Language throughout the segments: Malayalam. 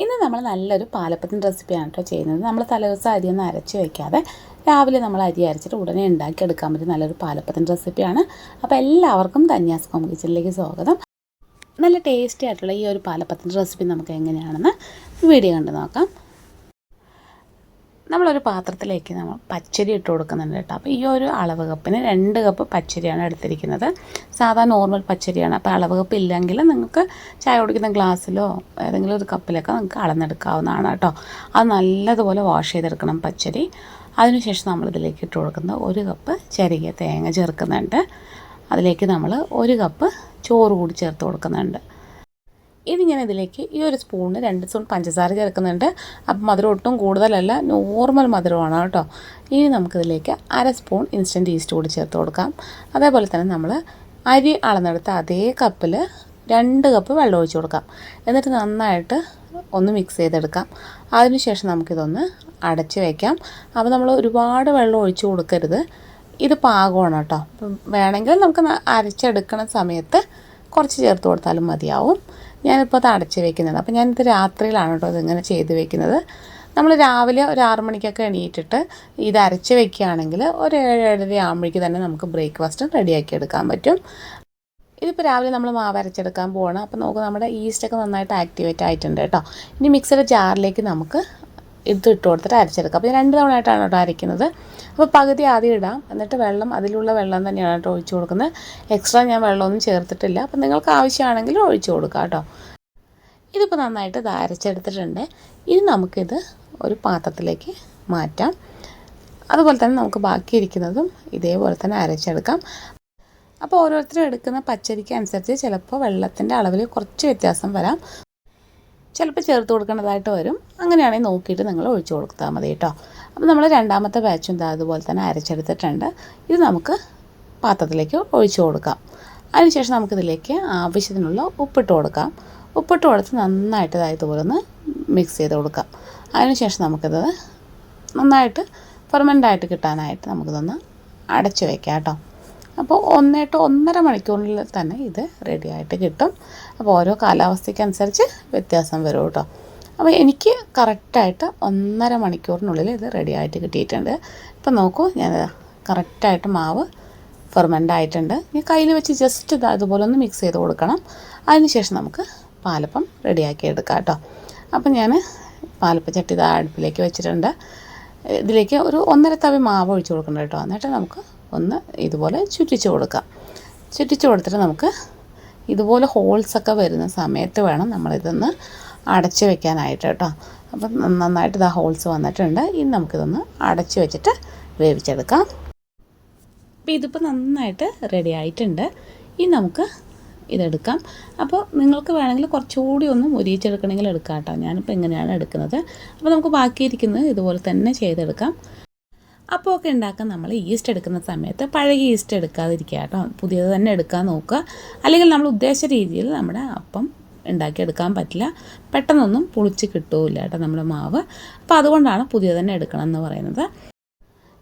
ഇന്ന് നമ്മൾ നല്ലൊരു പാലപ്പത്തിൻ്റെ റെസിപ്പിയാണ് കേട്ടോ ചെയ്യുന്നത്. നമ്മൾ തലേദിവസം അരിയൊന്നും അരച്ച് വയ്ക്കാതെ രാവിലെ നമ്മൾ അരി അരച്ചിട്ട് ഉടനെ ഉണ്ടാക്കിയെടുക്കാൻ പറ്റും നല്ലൊരു പാലപ്പത്തിൻ്റെ റെസിപ്പിയാണ്. അപ്പോൾ എല്ലാവർക്കും ധന്യാസ് ഹോം കിച്ചണിലേക്ക് സ്വാഗതം. നല്ല ടേസ്റ്റി ആയിട്ടുള്ള ഈ ഒരു പാലപ്പത്തിൻ്റെ റെസിപ്പി നമുക്ക് എങ്ങനെയാണെന്ന് വീഡിയോ കണ്ട് നോക്കാം. നമ്മളൊരു പാത്രത്തിലേക്ക് നമ്മൾ പച്ചരി ഇട്ട് കൊടുക്കുന്നുണ്ട് കേട്ടോ. അപ്പോൾ ഈ ഒരു അളവ് കപ്പിന് 2 കപ്പ് പച്ചരിയാണ് എടുത്തിരിക്കുന്നത്. സാധാ നോർമൽ പച്ചരിയാണ്. അപ്പോൾ അളവ് കപ്പ് ഇല്ലെങ്കിൽ നിങ്ങൾക്ക് ചായ കുടിക്കുന്ന ഗ്ലാസ്സിലോ ഏതെങ്കിലും ഒരു കപ്പിലൊക്കെ നിങ്ങൾക്ക് അളന്നെടുക്കാവുന്നതാണ് കേട്ടോ. അത് നല്ലതുപോലെ വാഷ് ചെയ്തെടുക്കണം പച്ചരി. അതിനുശേഷം നമ്മളിതിലേക്ക് ഇട്ട് കൊടുക്കുന്നത് 1 കപ്പ് ചെറിയ തേങ്ങ ചേർക്കുന്നുണ്ട്. അതിലേക്ക് നമ്മൾ 1 കപ്പ് ചോറ് കൂടി ചേർത്ത് കൊടുക്കുന്നുണ്ട്. ഇനി ഞാൻ ഇതിലേക്ക് ഈ ഒരു സ്പൂണിന് 2 സ്പൂൺ പഞ്ചസാര ചേർക്കുന്നുണ്ട്. അപ്പം മധുരം ഒട്ടും കൂടുതലല്ല, നോർമൽ മധുരമാണ് കേട്ടോ. ഇനി നമുക്കിതിലേക്ക് 1/2 സ്പൂൺ ഇൻസ്റ്റൻറ്റ് ഈസ്റ്റ് കൂടി ചേർത്ത് കൊടുക്കാം. അതേപോലെ തന്നെ നമ്മൾ അരി അളന്നെടുത്ത അതേ കപ്പിൽ 2 കപ്പ് വെള്ളം ഒഴിച്ച് കൊടുക്കാം. എന്നിട്ട് നന്നായിട്ട് ഒന്ന് മിക്സ് ചെയ്തെടുക്കാം. അതിനുശേഷം നമുക്കിതൊന്ന് അടച്ച് വയ്ക്കാം. അപ്പോൾ നമ്മൾ ഒരുപാട് വെള്ളം ഒഴിച്ച് കൊടുക്കരുത്. ഇത് പാകമാണ് കേട്ടോ. വേണമെങ്കിൽ നമുക്ക് അരച്ചെടുക്കുന്ന സമയത്ത് കുറച്ച് ചേർത്ത് കൊടുത്താലും മതിയാവും. ഞാനിപ്പോൾ അത് അടച്ച് വയ്ക്കുന്നത്. അപ്പോൾ ഞാനിത് രാത്രിയിലാണ് കേട്ടോ ഇതിങ്ങനെ ചെയ്ത് വയ്ക്കുന്നത്. നമ്മൾ രാവിലെ ഒരു 6 മണിക്കൊക്കെ എണീറ്റിട്ട് ഇത് അരച്ച് വയ്ക്കുകയാണെങ്കിൽ ഒരു 7-7:30 ആകുമ്പോഴേക്ക് തന്നെ നമുക്ക് ബ്രേക്ക്ഫാസ്റ്റ് റെഡിയാക്കി എടുക്കാൻ പറ്റും. ഇതിപ്പോൾ രാവിലെ നമ്മൾ മാവ് അരച്ചെടുക്കാൻ പോവാണ്. അപ്പോൾ നമുക്ക് നമ്മുടെ ഈസ്റ്റൊക്കെ നന്നായിട്ട് ആക്ടിവേറ്റ് ആയിട്ടുണ്ട് കേട്ടോ. ഇനി മിക്സിയുടെ ജാറിലേക്ക് നമുക്ക് ഇട്ട് കൊടുത്തിട്ട് അരച്ചെടുക്കാം. അപ്പോൾ 2 തവണ ആയിട്ടാണ് കേട്ടോ അരയ്ക്കുന്നത്. അപ്പോൾ പകുതി ആദ്യം ഇടാം, എന്നിട്ട് അതിലുള്ള വെള്ളം തന്നെയാണ് കേട്ടോ ഒഴിച്ച് കൊടുക്കുന്നത്. എക്സ്ട്രാ ഞാൻ വെള്ളമൊന്നും ചേർത്തിട്ടില്ല. അപ്പോൾ നിങ്ങൾക്ക് ആവശ്യമാണെങ്കിൽ ഒഴിച്ച് കൊടുക്കാം കേട്ടോ. ഇതിപ്പോൾ നന്നായിട്ട് ഇത് അരച്ചെടുത്തിട്ടുണ്ട്. ഇനി നമുക്കിത് ഒരു പാത്രത്തിലേക്ക് മാറ്റാം. അതുപോലെ തന്നെ നമുക്ക് ബാക്കിയിരിക്കുന്നതും ഇതേപോലെ തന്നെ അരച്ചെടുക്കാം. അപ്പോൾ ഓരോരുത്തരും എടുക്കുന്ന പച്ചരിക്ക് അനുസരിച്ച് ചിലപ്പോൾ വെള്ളത്തിൻ്റെ അളവിൽ കുറച്ച് വ്യത്യാസം വരാം. ചിലപ്പോൾ ചേർത്ത് കൊടുക്കേണ്ടതായിട്ട് വരും. അങ്ങനെയാണെങ്കിൽ നോക്കിയിട്ട് നിങ്ങൾ ഒഴിച്ച് കൊടുത്താൽ മതി കേട്ടോ. അപ്പോൾ നമ്മൾ രണ്ടാമത്തെ ബാച്ചും അതുപോലെ തന്നെ അരച്ചെടുത്തിട്ടുണ്ട്. ഇത് നമുക്ക് പാത്രത്തിലേക്ക് ഒഴിച്ച് കൊടുക്കാം. അതിനുശേഷം നമുക്കിതിലേക്ക് ആവശ്യത്തിനുള്ള ഉപ്പിട്ട് കൊടുക്കാം. ഉപ്പിട്ട് കൊടുത്ത് നന്നായിട്ട് ഇതുപോലെ ഒന്ന് മിക്സ് ചെയ്ത് കൊടുക്കാം. അതിനുശേഷം നമുക്കിത് നന്നായിട്ട് ഫെർമെൻ്റായിട്ട് കിട്ടാനായിട്ട് നമുക്കിതൊന്ന് അടച്ച് വയ്ക്കാം കേട്ടോ. അപ്പോൾ 1 to 1.5 മണിക്കൂറിൽ തന്നെ ഇത് റെഡിയായിട്ട് കിട്ടും. അപ്പോൾ ഓരോ കാലാവസ്ഥയ്ക്കനുസരിച്ച് വ്യത്യാസം വരും കേട്ടോ. അപ്പോൾ എനിക്ക് കറക്റ്റായിട്ട് 1.5 മണിക്കൂറിനുള്ളിൽ ഇത് റെഡിയായിട്ട് കിട്ടിയിട്ടുണ്ട്. ഇപ്പം നോക്കൂ, ഞാൻ കറക്റ്റായിട്ട് മാവ് ഫെർമെൻ്റ് ആയിട്ടുണ്ട്. ഇനി കയ്യിൽ വെച്ച് ജസ്റ്റ് അതുപോലെ ഒന്ന് മിക്സ് ചെയ്ത് കൊടുക്കണം. അതിനുശേഷം നമുക്ക് പാലപ്പം റെഡിയാക്കി എടുക്കാം കേട്ടോ. അപ്പം ഞാൻ പാലപ്പച്ചട്ടി അടുപ്പിലേക്ക് വെച്ചിട്ടുണ്ട്. ഇതിലേക്ക് ഒരു 1.5 തവി മാവ് ഒഴിച്ച് കൊടുക്കണം കേട്ടോ. എന്നിട്ട് നമുക്ക് ഒന്ന് ഇതുപോലെ ചുറ്റിച്ച് കൊടുക്കാം. ചുറ്റിച്ച് കൊടുത്തിട്ട് നമുക്ക് ഇതുപോലെ ഹോൾസൊക്കെ വരുന്ന സമയത്ത് വേണം നമ്മളിതൊന്ന് അടച്ച് വെക്കാനായിട്ട് കേട്ടോ. അപ്പം നന്നായിട്ട് ഹോൾസ് വന്നിട്ടുണ്ട്. ഇനി നമുക്കിതൊന്ന് അടച്ച് വെച്ചിട്ട് വേവിച്ചെടുക്കാം. അപ്പോൾ ഇതിപ്പോൾ നന്നായിട്ട് റെഡി ആയിട്ടുണ്ട്. ഇനി നമുക്ക് ഇതെടുക്കാം. അപ്പോൾ നിങ്ങൾക്ക് വേണമെങ്കിൽ കുറച്ചുകൂടി ഒന്ന് മുരിയിച്ചെടുക്കണമെങ്കിൽ എടുക്കാം കേട്ടോ. ഞാനിപ്പോൾ ഇങ്ങനെയാണ് എടുക്കുന്നത്. അപ്പോൾ നമുക്ക് ബാക്കിയിരിക്കുന്നത് ഇതുപോലെ തന്നെ ചെയ്തെടുക്കാം. അപ്പോൾ ഒക്കെ ഉണ്ടാക്കാൻ നമ്മൾ ഈസ്റ്റ് എടുക്കുന്ന സമയത്ത് പഴയ ഈസ്റ്റ് എടുക്കാതിരിക്കുക കേട്ടോ. പുതിയത് തന്നെ എടുക്കാൻ നോക്കുക. അല്ലെങ്കിൽ നമ്മൾ ഉദ്ദേശിച്ച രീതിയിൽ നമ്മുടെ അപ്പം ഉണ്ടാക്കിയെടുക്കാൻ പറ്റില്ല. പെട്ടെന്നൊന്നും പുളിച്ച് കിട്ടില്ല കേട്ടോ നമ്മുടെ മാവ്. അപ്പോൾ അതുകൊണ്ടാണ് പുതിയത് തന്നെ എടുക്കണം എന്ന് പറയുന്നത്.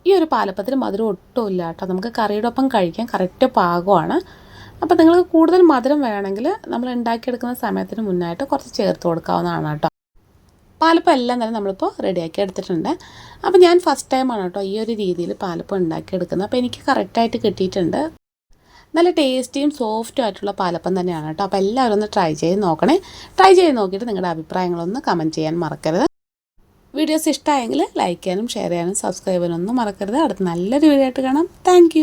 ഈ ഒരു പാലപ്പത്തിന് മധുരം ഒട്ടുമില്ല കേട്ടോ. നമുക്ക് കറിയുടെ ഒപ്പം കഴിക്കാൻ കറക്റ്റ് പാകമാണ്. അപ്പോൾ നിങ്ങൾക്ക് കൂടുതൽ മധുരം വേണമെങ്കിൽ നമ്മൾ ഉണ്ടാക്കിയെടുക്കുന്ന സമയത്തിന് മുന്നായിട്ട് കുറച്ച് ചേർത്ത് കൊടുക്കാവുന്നതാണ് കേട്ടോ. പാലപ്പം എല്ലാം തന്നെ നമ്മളിപ്പോൾ റെഡിയാക്കി എടുത്തിട്ടുണ്ട്. അപ്പോൾ ഞാൻ ഫസ്റ്റ് ടൈമാണ് കേട്ടോ ഈ ഒരു രീതിയിൽ പാലപ്പം ഉണ്ടാക്കിയെടുക്കുന്നത്. അപ്പോൾ എനിക്ക് കറക്റ്റായിട്ട് കിട്ടിയിട്ടുണ്ട്. നല്ല ടേസ്റ്റിയും സോഫ്റ്റും ആയിട്ടുള്ള പാലപ്പം തന്നെയാണ് കേട്ടോ. അപ്പോൾ എല്ലാവരും ഒന്ന് ട്രൈ ചെയ്ത് നോക്കണേ. ട്രൈ ചെയ്ത് നോക്കിയിട്ട് നിങ്ങളുടെ അഭിപ്രായങ്ങളൊന്ന് കമൻറ്റ് ചെയ്യാൻ മറക്കരുത്. വീഡിയോസ് ഇഷ്ടമായെങ്കിൽ ലൈക്ക് ചെയ്യാനും ഷെയർ ചെയ്യാനും സബ്സ്ക്രൈബ് ചെയ്യാനൊന്നും മറക്കരുത്. അടുത്ത നല്ലൊരു വീഡിയോ ആയിട്ട് കാണാം. താങ്ക്